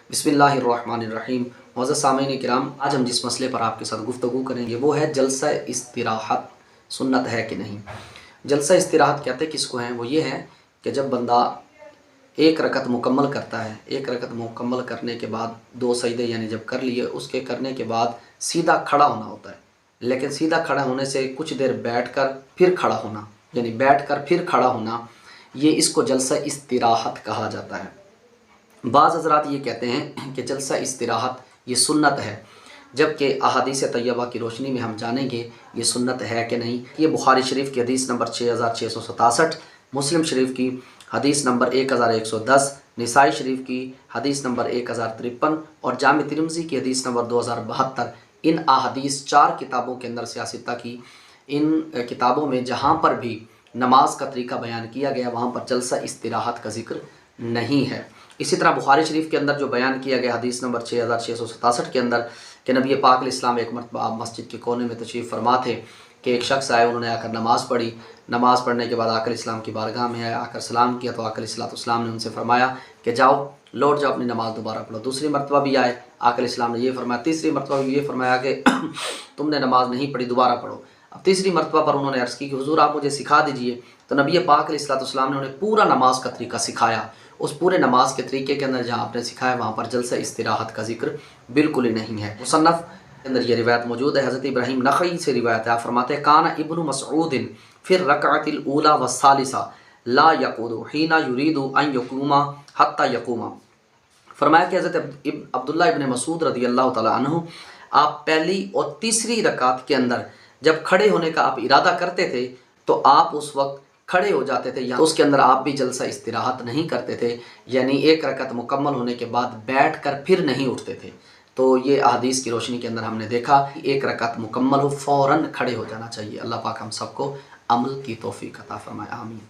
बिस्मिल्लाहिर्रहमानिर्रहीम। मुअज़्ज़ज़ सामीन किराम, आज हम जिस मसले पर आपके साथ गुफ्तगू करेंगे वो है जलसा इस्तिराहत सुन्नत है कि नहीं। जलसा इस्तिराहत कहते किसको हैं? वो ये है कि जब बंदा एक रकत मुकम्मल करता है, एक रकत मुकम्मल करने के बाद दो सजदे यानी जब कर लिए, उसके करने के बाद सीधा खड़ा होना होता है। लेकिन सीधा खड़ा होने से कुछ देर बैठकर फिर खड़ा होना, यानी बैठकर फिर खड़ा होना, ये इसको जलसा इस्तिराहत कहा जाता है। बाज़ हज़रात ये कहते हैं कि जलसा इस्तिराहत ये सुन्नत है, जबकि अहादीस तैयबा की रोशनी में हम जानेंगे ये सुन्नत है कि नहीं। ये बुखारी शरीफ की हदीस नंबर 6667, मुस्लिम शरीफ की हदीस नंबर 1110, निसाई शरीफ की हदीस नंबर 1053 और जामे तिरमिज़ी की हदीस नंबर 2072। इन अहादीस 4 किताबों के अंदर सियासता की इन किताबों में जहाँ पर भी नमाज का तरीका बयान किया गया वहाँ पर जलसा इस्तिराहत का जिक्र नहीं है। इसी तरह बुखारी शरीफ के अंदर जो बयान किया गया हदीस नंबर 6667 के अंदर कि नबी पाक अलैहिस्सलाम एक मरतबा मस्जिद के कोने में तशरीफ़ फरमा थे कि एक शख्स आए, उन्होंने आकर नमाज़ पढ़ी। नमाज़ पढ़ने के बाद आकर इस्लाम की बारगाह में आया, आकर सलाम किया तो आकर इस्लाम ने उनसे फरमाया कि जाओ लौट जाओ अपनी नमाज़ दोबारा पढ़ो। दूसरी मरतबा भी आए, आकर इस्लाम ने ये फरमाया। तीसरी मरतबा भी ये फरमाया कि तुमने नमाज़ नहीं पढ़ी, दोबारा पढ़ो। अब तीसरी मरतबा पर उन्होंने अर्ज़ की कि हुज़ूर आप मुझे सिखा दीजिए। तो नबी पाक अलैहिस्सलाम ने उन्हें पूरा नमाज का तरीका सिखाया। उस पूरे नमाज के तरीके के अंदर जहाँ आपने सिखाया वहाँ पर जलसा इस्तिराहत का जिक्र बिल्कुल ही नहीं है। मुसन्नफ़ के अंदर ये रिवायत मौजूद है, हज़रत इब्राहीम नख़ई से रिवायत है। आप फरमाते हैं काना इब्नु मसऊदिन फिर रकअतिल ऊला व सालिसा ला यक़ूदु हीना युरीदु अन यक़ूमा हत्ता यक़ूमा। फरमाया कि हज़रत अब्दुल्लाह इब्न मसूद रज़ी अल्लाह तआला अन्हु आप पहली और तीसरी रकात के अंदर जब खड़े होने का आप इरादा करते थे तो आप उस वक्त खड़े हो जाते थे, या उसके अंदर आप भी जलसा इस्तिराहत नहीं करते थे, यानी एक रकत मुकम्मल होने के बाद बैठकर फिर नहीं उठते थे। तो ये अहादीस की रोशनी के अंदर हमने देखा एक रकत मुकम्मल हो फ़ौरन खड़े हो जाना चाहिए। अल्लाह पाक हम सबको अमल की तौफीक अता फरमाए, आमीन।